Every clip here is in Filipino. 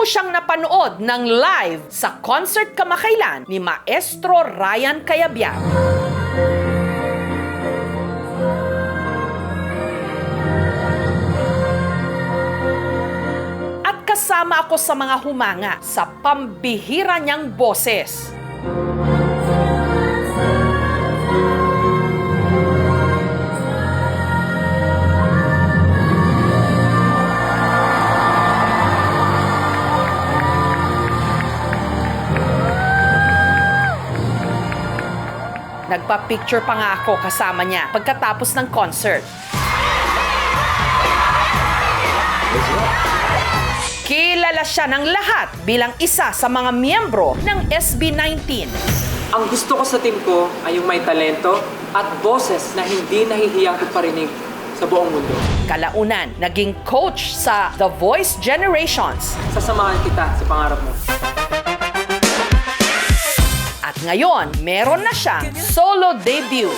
mo siyang napanood ng live sa concert kamakailan ni Maestro Ryan Cayabyab. At kasama ako sa mga humanga sa pambihira niyang boses. Nagpa-picture pa nga ako kasama niya pagkatapos ng concert. Kilala siya ng lahat bilang isa sa mga miyembro ng SB19. Ang gusto ko sa team ko ay yung may talento at boses na hindi nahihiyang iparinig sa buong mundo. Kalaunan, naging coach sa The Voice Generations. Sasamahan kita sa pangarap mo. At ngayon, meron na siyang solo debut.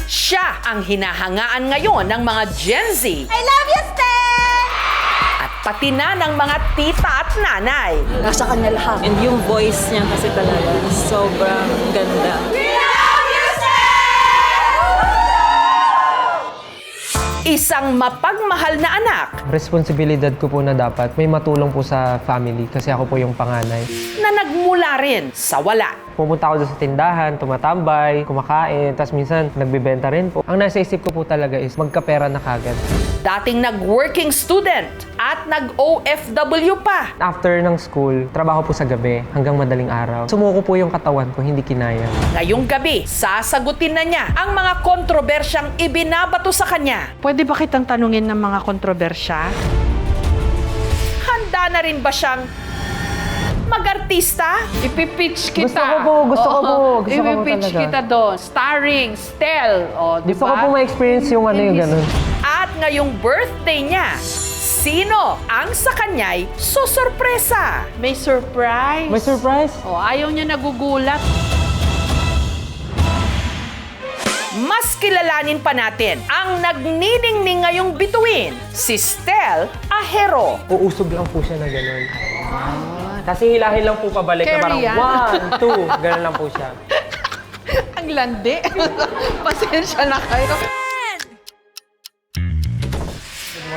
Siya ang hinahangaan ngayon ng mga Gen Z. I love you, Stan! At pati na ng mga tita at nanay. Nasa kanya lahat. And yung voice niya kasi talaga, sobrang ganda. Isang mapagmahal na anak Responsibilidad ko po na dapat may matulong po sa family kasi ako po yung panganay. na nagmula rin sa wala. Pumunta ako doon sa tindahan, tumatambay, kumakain, tapos minsan nagbibenta rin po. Ang nasa isip ko po talaga is magkapera na kagad. Dating nag-working student at nag-OFW pa. After ng school, trabaho po sa gabi hanggang madaling araw. Sumuko po yung katawan ko, hindi kinaya. Ngayong gabi, sasagutin na niya ang mga kontrobersyang ibinabato sa kanya. Pwede ba kitang tanungin ng mga kontrobersya? Handa na rin ba siyang mag-artista? Ipipitch kita. Gusto ko po. Gusto ko po Ipipitch talaga. kita doon. Starring Stel. O, di Gusto ko ba? po ma-experience yung ano yung ganun. At ngayong birthday niya, sino ang sa kanya'y susurpresa? May surprise. May surprise? O, ayaw niya nagugulat. Mas kilalanin pa natin ang nagniningning ngayong bituin, si Stel Ahero. Uusog lang po siya na ganun. Kasi hilahin lang po pabalik na parang Carry 1, 2, ganun lang po siya. Ang landi. Pasensya na kayo.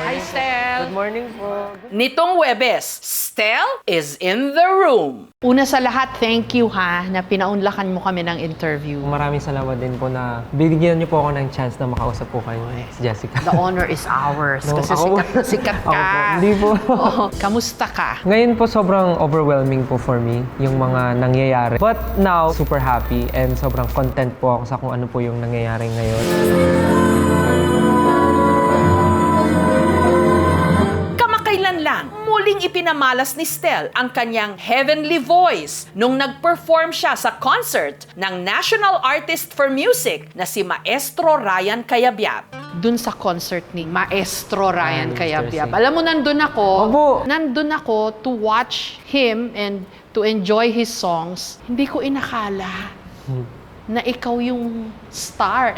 Hi, Stel. Good morning po. Nitong Huwebes, Stel is in the room. Una sa lahat, thank you ha, na pinaunlakan mo kami ng interview. Maraming salamat din po na bibigyan niyo po ako ng chance na makausap po kayo, si Jessica. The honor is ours. No, kasi ako- sikat Ako ka. po, hindi po. Oo, kamusta ka? Ngayon po sobrang overwhelming po for me yung mga nangyayari. But now, super happy and sobrang content po ako sa kung ano po yung nangyayari ngayon. Kamakailan lang, muling ipinamalas ni Stel ang kanyang heavenly voice nung nag-perform siya sa concert ng National Artist for Music na si Maestro Ryan Cayabyab. Dun sa concert ni Maestro Ryan Mr. Cayabyab. C. Alam mo, Opo. nandun ako to watch him and to enjoy his songs. Hindi ko inakala na ikaw yung star.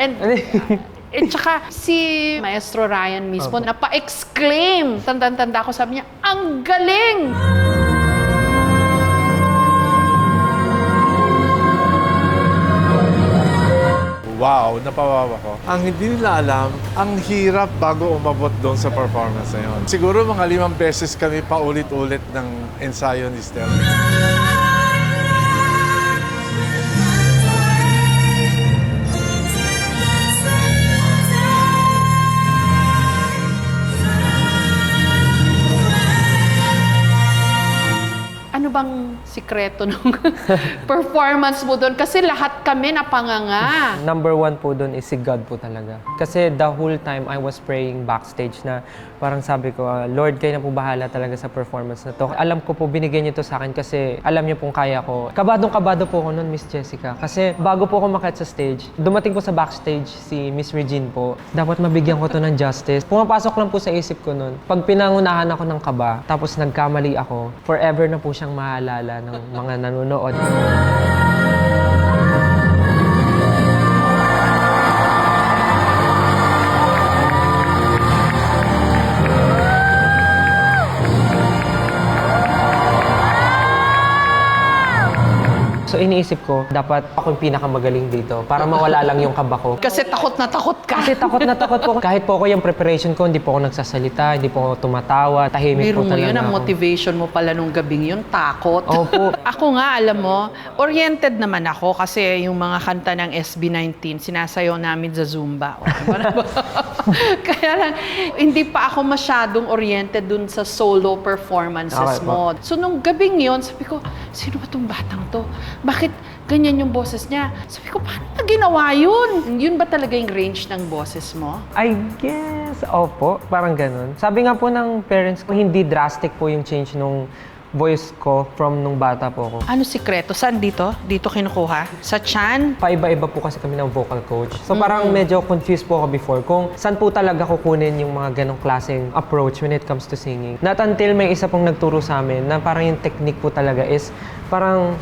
And tsaka si Maestro Ryan mismo, napa-exclaim. Tanda-tanda ko, sabi niya, ang galing! Wow, napawawa ko. Ang hindi nila alam, ang hirap bago umabot doon sa performance na yun. Siguro mga 5 beses kami paulit-ulit ng ensayo ni Stel. Ano bang sikreto ng performance mo doon? Kasi lahat kami napanganga. Number 1 po doon is si God po talaga. Kasi the whole time I was praying backstage na parang sabi ko, Lord, kayo na po bahala talaga sa performance na to. Alam ko po, binigyan niyo to sa akin kasi alam niyo pong kaya ko. Kabadong-kabado po ako noon, Miss Jessica. Kasi bago po ako makit sa stage, dumating po sa backstage si Miss Regine po. Dapat mabigyan ko to ng justice. Pumapasok lang po sa isip ko noon. Pag pinangunahan ako ng kaba, tapos nagkamali ako, forever na po siyang maalala ng mga nanonood. So iniisip ko, dapat ako yung pinakamagaling dito para mawala lang yung kaba ko. Kasi takot na takot ka. Kasi takot na takot po. Kahit po ako yung preparation ko, hindi po ako nagsasalita, hindi po ako tumatawa, tahimik Biro po mo talaga yun, ang ako. motivation mo pala nung gabing yun, takot. Opo. Ako nga, alam mo, oriented naman ako kasi yung mga kanta ng SB19, sinasayaw namin sa Zumba. O, ano ba? Kaya lang, hindi pa ako masyadong oriented dun sa solo performances Okay po. mo. So, nung gabing yon sabi ko, sino ba tong batang to? Bakit ganyan yung boses niya? Sabi ko, paano na ginawa yun? Yun ba talaga yung range ng boses mo? I guess, opo, parang ganun. Sabi nga po ng parents ko, hindi drastic po yung change nung voice ko from nung bata po ako. Ano sikreto? Saan dito? Dito kinukuha? Sa chan? Paiba-iba po kasi kami ng vocal coach. So parang medyo confused po ako before kung saan po talaga kukunin yung mga ganong klaseng approach when it comes to singing. Not until may isa pong nagturo sa amin na parang yung technique po talaga is parang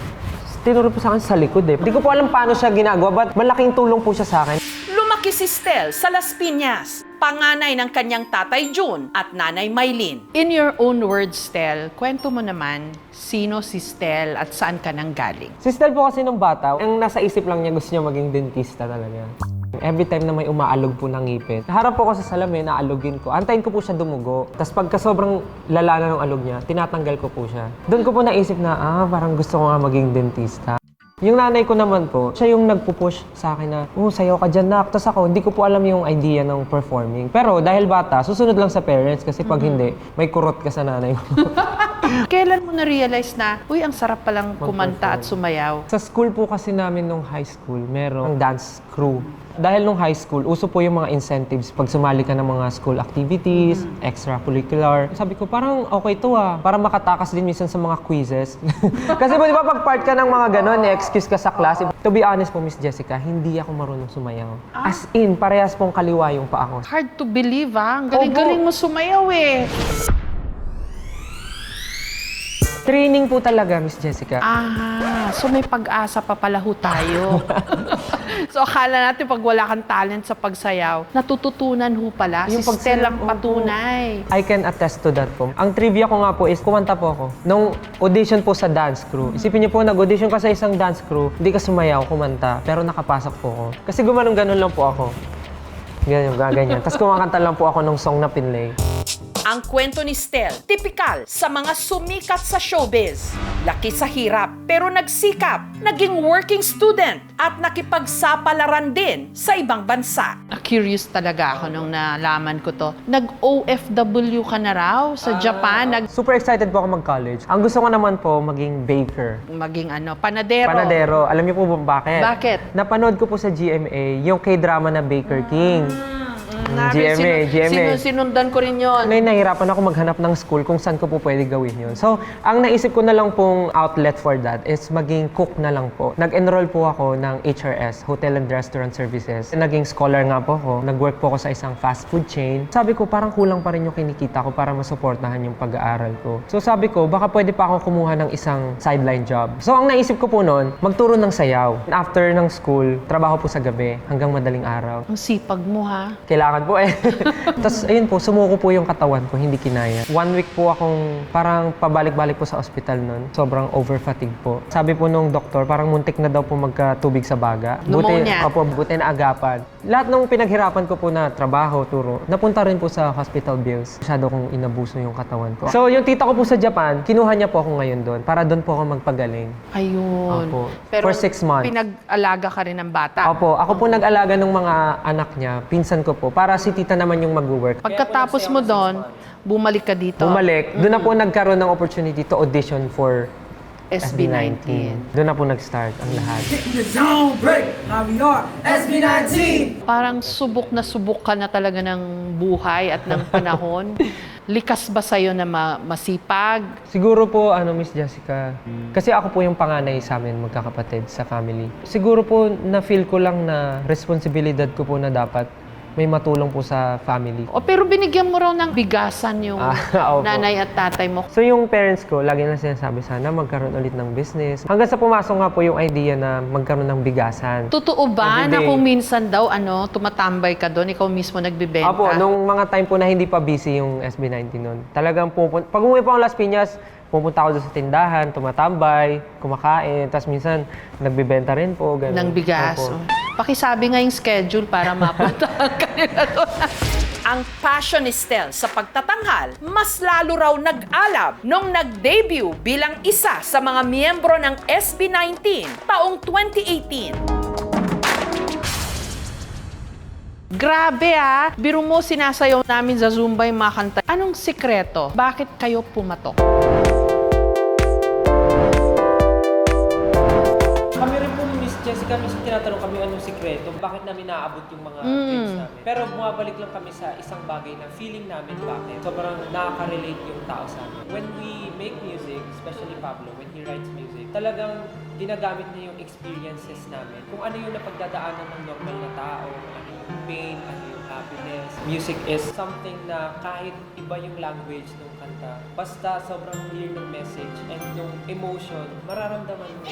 tinuro po sa akin sa likod eh. Hindi ko po alam paano siya ginagawa but malaking tulong po siya sa akin. Lumaki si Stel sa Las Piñas, panganay ng kanyang tatay June at nanay Maylin. In your own words, Stel, kwento mo naman sino si Stel at saan ka nang galing. Si Stel po kasi nung bata, ang nasa isip lang niya gusto niya maging dentista talaga. Every time na may umaalog po ng ngipin, harap po ako sa salamin, naalugin ko. Antayin ko po siya dumugo. Tapos pagka sobrang lala na ng alog niya, tinatanggal ko po siya. Doon ko po naisip na, parang gusto ko nga maging dentista. Yung nanay ko naman po, siya yung nagpupush sa akin na, sayaw ka dyan, nak. Tapos ako, hindi ko po alam yung idea ng performing. Pero dahil bata, susunod lang sa parents kasi pag hindi, may kurot ka sa nanay mo. Kailan mo na-realize na, ang sarap palang kumanta at sumayaw? Sa school po kasi namin nung high school, merong dance crew. Dahil nung high school, uso po yung mga incentives pag sumali ka ng mga school activities, extracurricular. Sabi ko, parang okay to para makatakas din minsan sa mga quizzes. Kasi di ba pag part ka ng mga ganon, excuse ka sa class. To be honest po, Miss Jessica, hindi ako marunong sumayaw. As in, parehas pong kaliwa yung pa ako. Hard to believe, Ang galing-galing mo sumayaw eh. Training po talaga, Miss Jessica. So may pag-asa pa pala ho tayo. So akala natin pag wala kang talent sa pagsayaw, natututunan ho pala. Yung Si Stel ang pagsayaw, patunay. I can attest to that po. Ang trivia ko nga po is kumanta po ako. Nung audition po sa dance crew. Isipin niyo po, nag-audition ka sa isang dance crew, hindi ka sumayaw, kumanta, pero nakapasok po ako. Kasi gumanong-ganon lang po ako. Ganyan. Tapos kumakanta lang po ako ng song na pinlay. Ang kwento ni Stel, tipikal sa mga sumikat sa showbiz. Laki sa hirap, pero nagsikap, naging working student at nakipagsapalaran din sa ibang bansa. Curious talaga ako nung nalaman ko to. Nag-OFW ka na raw sa Japan, Super excited po ako mag-college. Ang gusto ko naman po, maging baker. maging panadero. Panadero. Alam niyo po bakit? Bakit? Napanood ko po sa GMA yung K-drama na Baker King. GMA. Sinundan ko rin yun. Nahihirapan ako maghanap ng school kung saan ko po pwede gawin yun. So, ang naisip ko na lang pong outlet for that is maging cook na lang po. Nag-enroll po ako ng HRS, Hotel and Restaurant Services. Naging scholar nga po ako. Nag-work po ako sa isang fast food chain. Sabi ko, parang kulang pa rin yung kinikita ko para masuportahan yung pag-aaral ko. So, sabi ko, baka pwede pa akong kumuha ng isang sideline job. So, ang naisip ko po noon, magturo ng sayaw. After ng school, trabaho po sa gabi hanggang madaling araw. Ang sipag mo, ha? Kailangan po eh. Tapos ayun po, sumuko po yung katawan ko, hindi kinaya. 1 week po akong parang pabalik-balik po sa ospital nun. Sobrang over-fatigue po. Sabi po nung doktor, parang muntik na daw po magkatubig sa baga. Pneumonia. Buti na agapan. Lahat ng pinaghirapan ko po na trabaho, turo, napunta rin po sa hospital bills. Masyado kong inabuso yung katawan ko. So yung tita ko po sa Japan, kinuha niya po ako ngayon doon para doon po ako magpagaling. Ayun. Opo. Pero For 6 months. pinag-alaga ka rin ng bata. Opo, ako po nag-alaga ng mga anak niya, pinsan ko po, para si tita naman yung mag-work. Pagkatapos mo doon, bumalik ka dito. Bumalik, doon na po nagkaroon ng opportunity to audition for SB19. Doon na po nag-start ang lahat. The zone break. Now we are SB19. Parang subok ka na talaga ng buhay at ng panahon. Likas ba sa'yo na masipag? Siguro po, Miss Jessica, kasi ako po yung panganay sa amin, magkakapatid sa family. Siguro po, na-feel ko lang na responsibilidad ko po na dapat may matulong po sa family. Pero binigyan mo raw ng bigasan yung Opo. nanay at tatay mo. So yung parents ko, lagi na sinasabi sana magkaroon ulit ng business. Hanggang sa pumasok nga po yung idea na magkaroon ng bigasan. Totoo ba na Everyday. kung minsan daw tumatambay ka doon, ikaw mismo nagbibenta? Apo, nung mga time po na hindi pa busy yung SB19 nun, talagang pag umuwi po ang Las Piñas, pupunta ako doon sa tindahan, tumatambay, kumakain, tapos minsan nagbibenta rin po. Ganun. Ng bigas. Opo. Pakisabi nga yung schedule para mapuntahan ka nila doon. Ang passion ni Stel sa pagtatanghal, mas lalo raw nag-alab nung nag-debut bilang isa sa mga miyembro ng SB19 taong 2018. Grabe biro mo sinasayaw namin sa Zumba yung mga kanta. Anong sikreto? Bakit kayo pumatok? Kami rin po, Miss Jessica, minsan tinatanong kami anong sikreto, bakit namin naaabot yung mga dreams namin. Pero bumabalik lang kami sa isang bagay na feeling namin bakit. Sobrang nakaka-relate yung tao sa amin. When we make music, especially Pablo, when he writes music, talagang ginagamit niya yung experiences namin. Kung ano yung napagdadaanan ng normal na tao, ano yung pain, ano yung happiness. Music is something na kahit iba yung language ng kanta, basta sobrang clear ng message and yung emotion, mararamdaman mo.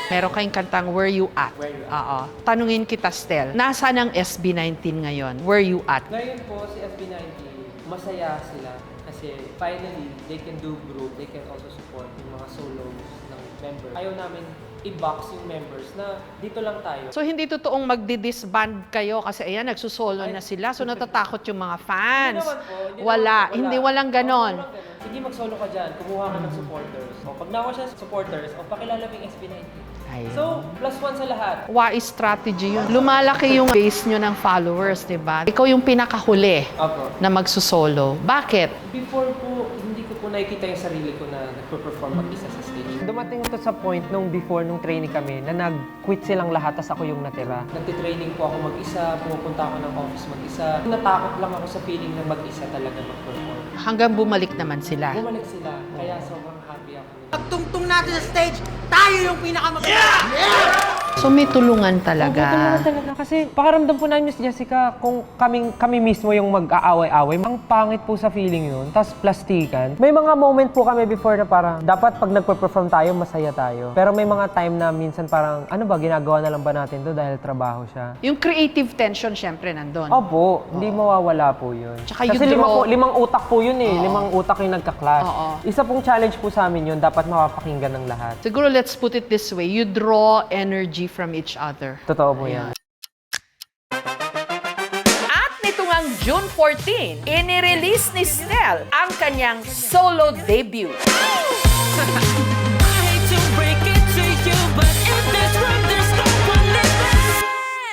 Meron kayong kantang Where You At? Where You At. Oo. Tanungin kita, Stel. Nasaan ang SB19 ngayon? Where You At? Ngayon po, si SB19, masaya sila kasi finally, they can do group, they can also support yung mga solos ng members. Ayaw namin i-box yung members na dito lang tayo. So, hindi totoong magdi-disband kayo kasi ayan, nagsusolo na sila. So, natatakot yung mga fans. Walang ganon. Sige, mag-solo ka dyan, kumuha ka ng supporters. O pag nakuha siya sa supporters, o pakilala mo yung SB19. Ayun. So, +1 sa lahat. Wise strategy yun. Lumalaki yung base nyo ng followers, di ba? Ikaw yung pinakahuli Opo. na magsusolo. Bakit? Before po, hindi ko po nakikita yung sarili ko na nagpo-perform mag-isa sa stage. Dumating to sa point nung before, nung training kami, na nag-quit silang lahat, tas ako yung natira. Nagtitraining po ako mag-isa, pumupunta ako ng office mag-isa. Natakot lang ako sa feeling na mag-isa talaga mag-perform. Hanggang bumalik naman sila. Bumalik sila, kaya sobrang happy ako. Pagtungtong natin sa stage, tayo yung pinakamagaling. So, may tulungan talaga. Tulungan talaga kasi pakiramdam po namin, Miss Jessica, kung kami mismo yung mag-aaway-away, ang pangit po sa feeling yun, tas plastikan. May mga moment po kami before na parang dapat pag nagpe-perform tayo, masaya tayo. Pero may mga time na minsan parang, ano ba, ginagawa na lang ba natin to dahil trabaho siya? Yung creative tension, syempre, nandun. Opo, hindi mawawala po yun. Tsaka Kasi you draw- limang utak po yun eh. Limang utak yung nagka-clash. Oo. Isa pong challenge po sa amin yun, dapat mapapakinggan ng lahat. Siguro, let's put it this way. You draw energy from each other. Totoo po yan. At nito ngang June 14, inirelease ni Stel ang kanyang solo debut.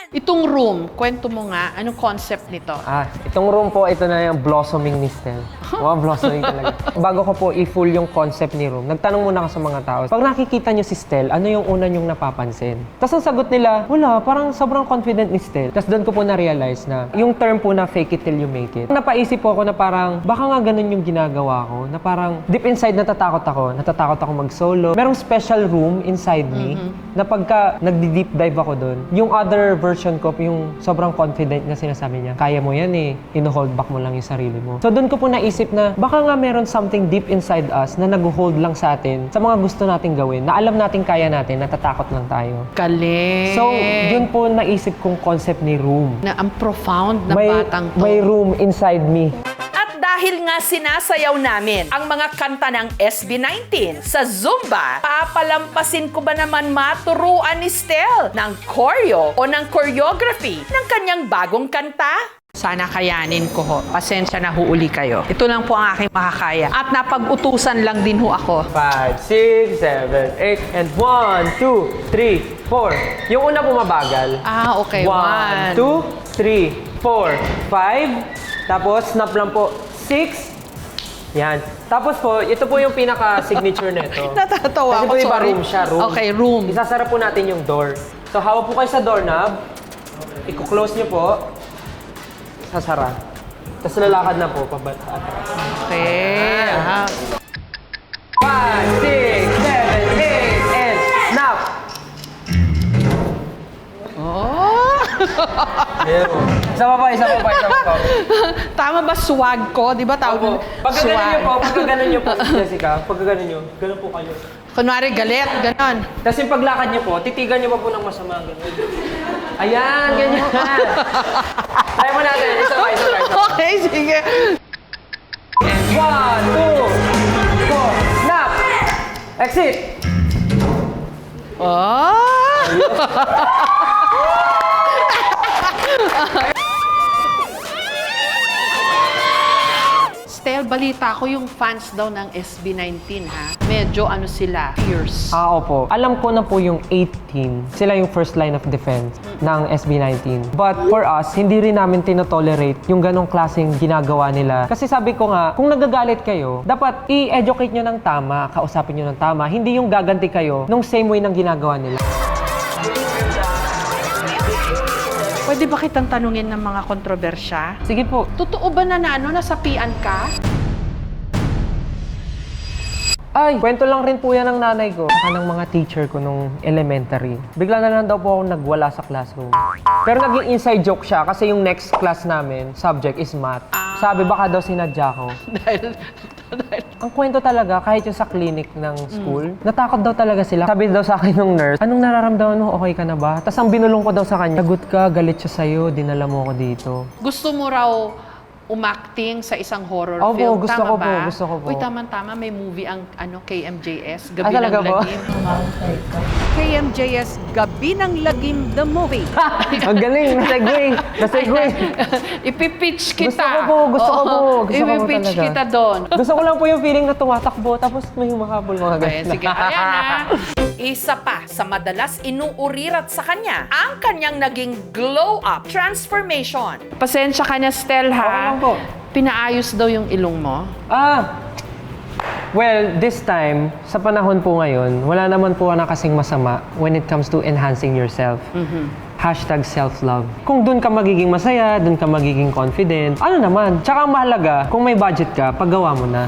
Itong room, kwento mo nga, anong concept nito? Itong room po, ito na yung blossoming ni Stel. Wow, blossoming talaga. Bago ko po i-full yung concept ni room, nagtanong muna ako sa mga tao. Pag nakikita nyo si Stel, ano yung una nyong napapansin? Tapos ang sagot nila, wala, parang sobrang confident ni Stel. Tapos doon ko po na-realize na yung term po na fake it till you make it. Napaisip po ako na parang, baka nga ganun yung ginagawa ko, na parang deep inside natatakot ako mag-solo. Merong special room inside me, na pagka nagdi-deep dive ako doon, yung other version ko, yung sobrang confident na sinasabi niya, kaya mo yan eh, ino-hold back mo lang yung sarili mo. So doon ko po naisip na baka nga meron something deep inside us na nag-hold lang sa atin sa mga gusto nating gawin, na alam nating kaya natin, natatakot lang tayo. Galing! So, yun po naisip kong concept ni room. Na ang profound na batang to. May room inside me. Dahil nga sinasayaw namin ang mga kanta ng SB19 sa Zumba, papalampasin ko ba naman maturuan ni Stel ng choreo o ng choreography ng kanyang bagong kanta? Sana kayanin ko ho. Pasensya na huuli kayo. Ito lang po ang aking makakaya. At napag-utusan lang din ho ako. 5, 6, 7, 8, and 1, 2, 3, 4. Yung una po mabagal. Okay. 1, 2, 3, 4, 5. Tapos, snap lang po. 6. Yan. Tapos po, ito po yung pinaka-signature nito. Natatawa Kasi ako, po iba sorry. room siya, room. Okay, room. Isasara po natin yung door. So, hawak po kayo sa doorknob. I-close nyo po. Sasara. Tapos lalakad na po, pababa atras. Okay. 5, 6, 7, 8, and snap! Oh! Isa pa pa. Tama ba swag ko? Di ba tawag Opo. yun? Pagka ganun nyo po, Jessica, pagka ganun nyo, ganun po kayo. Kunwari galit, ganon. Tapos yung paglakad nyo po, titigan nyo pa po ng masama. Ganun. Ayan, ganyan. Try mo natin. Isa pa. Okay, sige. 1, 2, 4, snap! Exit! Stel, balita ko yung fans daw ng SB19, ha? Medyo ano sila, fierce. Opo. Alam ko na po yung 18. Sila yung first line of defense ng SB19. But for us, hindi rin namin tinotolerate yung ganong klaseng ginagawa nila. Kasi sabi ko nga, kung nagagalit kayo, dapat i-educate nyo ng tama, kausapin nyo ng tama, hindi yung gaganti kayo nung same way ng ginagawa nila. Pwede ba kitang tanungin ng mga kontrobersya? Sige po. Totoo ba na nasapian ka? Ay, kwento lang rin po yan ng nanay ko. Saka ng mga teacher ko nung elementary. Bigla na lang daw po ako nagwala sa classroom. Pero naging inside joke siya kasi yung next class namin, subject is math. Sabi baka daw sinadya ko. dahil Ang kwento talaga, kahit yung sa clinic ng school, natakot daw talaga sila. Sabi daw sa akin nung nurse, anong nararamdaman mo? Okay ka na ba? Tapos ang binulong ko daw sa kanya, lagot ka, galit siya sa'yo, dinala mo ako dito. gusto mo raw umacting sa isang horror Opo, film. gusto Tama ko po, ba? gusto ko po. Uy, tama-tama. May movie ang KMJS, Gabi talaga ng po? Lagim. KMJS Gabi ng Lagim the Movie. Ang galing, nasegway. Ipipitch kita. Gusto ko po. Gusto ko po Ipipitch talaga. kita doon. Gusto ko lang po yung feeling na tumatakbo, tapos may humahabol mga ganyan. Ayan, sige. Ayan na. Isa pa sa madalas inuurirat sa kanya, ang kanyang naging glow-up transformation. Pasensya ka na, Stel, ha? Okay lang po. Pinaayos daw yung ilong mo. Well, this time, sa panahon po ngayon, wala naman po na kasing masama when it comes to enhancing yourself. Hashtag self-love. Kung dun ka magiging masaya, dun ka magiging confident, ano naman. Tsaka ang mahalaga, kung may budget ka, paggawa mo na.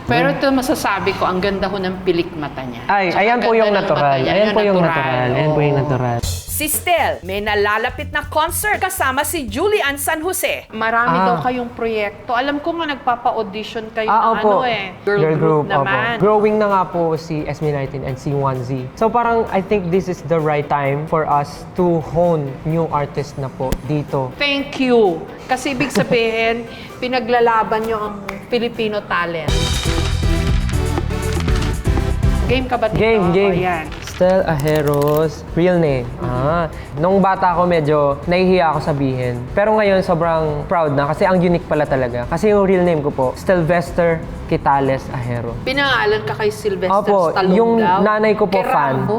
Pero ito masasabi ko, ang ganda ho ng pilik mata niya. Ay, Tsaka ayan po ganda yung ng natural. mata niya. Ayan po yung natural. Ayan po yung Oo. natural. Si Stel, may nalalapit na concert kasama si Julian San Jose. Marami daw kayong proyekto. Alam ko nga nagpapa-audition kayo ng Opo. girl group opo. naman. Growing na nga po si SB19 and si 1Z. So parang I think this is the right time for us to hone new artist na po dito. Thank you. Kasi ibig sabihin, pinaglalaban nyo ang Filipino talent. Game ka ba dito? Game. O, yan. Stel Ajeros, real name. Nung bata ako medyo nahihiya ako sabihin. Pero ngayon sobrang proud na kasi ang unique pala talaga. Kasi yung real name ko po, Stelvester Quitales Ajero. Pinangalan ka kay Sylvester Opo, Stallone yung daw. nanay ko po Kay fan. Rambo.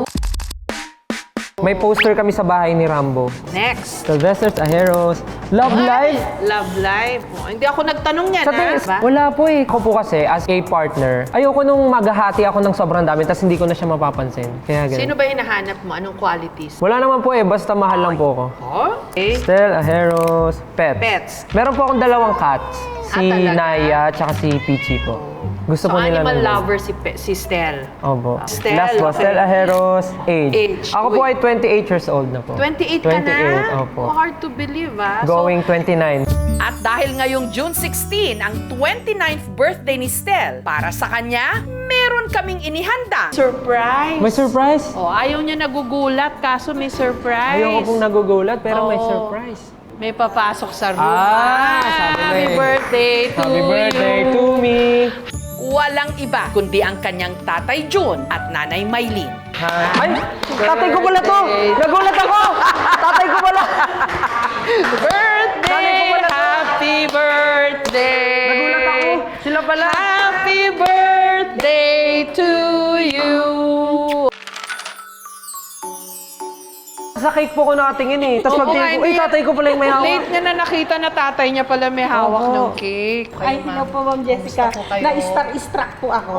May poster kami sa bahay ni Rambo. Next. Sylvester Ajeros, Love Life. Love Life. Oh, hindi ako nagtanong yan, Sa ha? tingin, wala po eh. Ako po kasi, as a partner, ayoko nung maghahati ako ng sobrang dami tapos hindi ko na siya mapapansin. Kaya ganun. Sino ba hinahanap mo? Anong qualities? Wala naman po eh, basta mahal lang po ako. Oh? Okay. Stel Ajeros, Pets. Pets. Meron po akong dalawang cats. Si talaga? Naya, tsaka si Peachy po. Gusto So, po nila animal ng- lover si Stel. Opo. Stel, Last po, okay. Stel Ajeros, age. Age. Ako po Uy. ay 28 years old na po. 28 ka na? 28, opo. Oh, hard to believe, ha? Going 29. At dahil ngayong June 16 ang 29th birthday ni Stel, para sa kanya, meron kaming inihanda. Surprise! May surprise? Oh, ayaw niya nagugulat, kaso may surprise. Ayoko pong nagugulat, pero may Oo. surprise. May papasok sa room. Sabi Happy na eh. birthday to Happy birthday you. to me. Walang iba kundi ang kanyang tatay June at nanay Maylin. Ay, tatay ko pala to! Nagulat ako! Tatay ko pala! Nanay ko Birthday! pala to. Happy birthday! Nagulat ako! Sila pala! Happy birthday to you! Sa cake po ko nakatingin eh. Tapos Oo pagtingin nga, ko, hindi. tatay ko pala yung may hawak. Late niya na nakita na tatay niya pala may hawak Opo. ng cake. Ay, hello po, Ma'am Jessica. Gusto ko kayo. Na-struck po ako.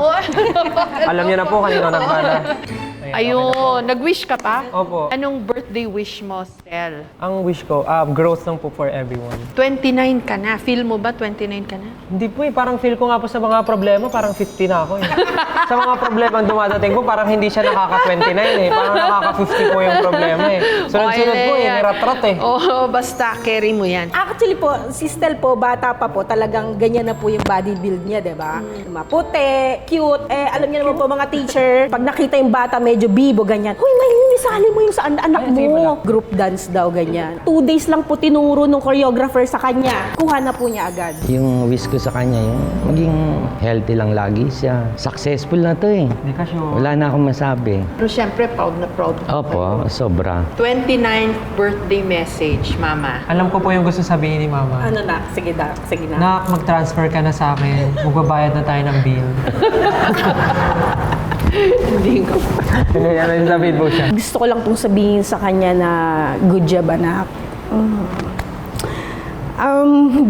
Alam niyo na po kanino nagmana. Ayun, nag-wish ka pa? Opo. Anong birthday wish mo, Stel? Ang wish ko, growth lang po for everyone. 29 ka na. Feel mo ba 29 ka na? Hindi po eh, parang feel ko nga po sa mga problema, parang 50 na ako eh. Sa mga problema ang dumadating ko, parang hindi siya nakaka-29 eh. Parang nakaka-50 po yung problema eh. Sunod-sunod po eh, niratrat eh. Oo, basta carry mo yan. Actually po, si Stel po, bata pa po, talagang ganyan na po yung body build niya, di ba? Maputi, cute. Eh, alam niyo naman po mga teacher, pag nakita yung bata medyo bibo, ganyan. Uy, Maylin, isali mo yung sa anak mo. Group dance daw, ganyan. 2 days lang po tinuro ng choreographer sa kanya. Kuha na po niya agad. Yung wish ko sa kanya, yung maging healthy lang lagi siya. Successful na to eh. Hindi ka sure. Wala na akong masabi. Pero syempre, proud na proud. Opo, sobra. 29th birthday message, Mama. Alam ko po yung gusto sabihin ni Mama. Ano na? Sige na. Sige na. Na mag-transfer ka na sa akin. Magbabayad na tayo ng bill. Hindi ko. Hindi, ano yung sabihin po siya? Gusto ko lang pong sabihin sa kanya na good job, anak.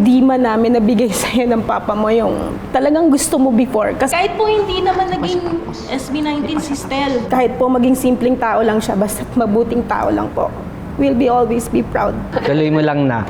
Di man namin nabigay sa'yo ng papa mo yung talagang gusto mo before. Kasi Kahit po hindi naman naging SB19 si Stel. kahit po maging simpleng tao lang siya, basta mabuting tao lang po. We'll be always be proud. Tuloy mo lang na.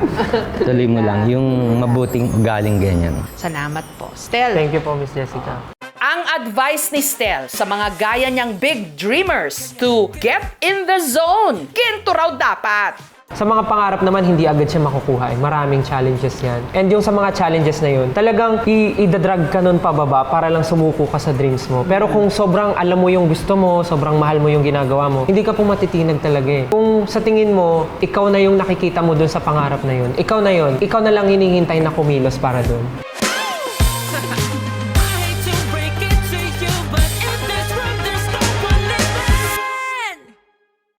Tuloy mo lang. Yung mabuting ugaling ganyan. Salamat po. Stel. Thank you po, Miss Jessica. Ang advice ni Stel sa mga gaya niyang big dreamers to get in the zone. Ginto raw dapat. Sa mga pangarap naman, hindi agad siya makukuha. Maraming challenges yan. And yung sa mga challenges na yun, talagang i-drag ka nun pababa para lang sumuko ka sa dreams mo. Pero kung sobrang alam mo yung gusto mo, sobrang mahal mo yung ginagawa mo, hindi ka po matitinag talaga eh. Kung sa tingin mo, ikaw na yung nakikita mo dun sa pangarap na yun, ikaw na yun, ikaw na lang hinihintay na kumilos para dun.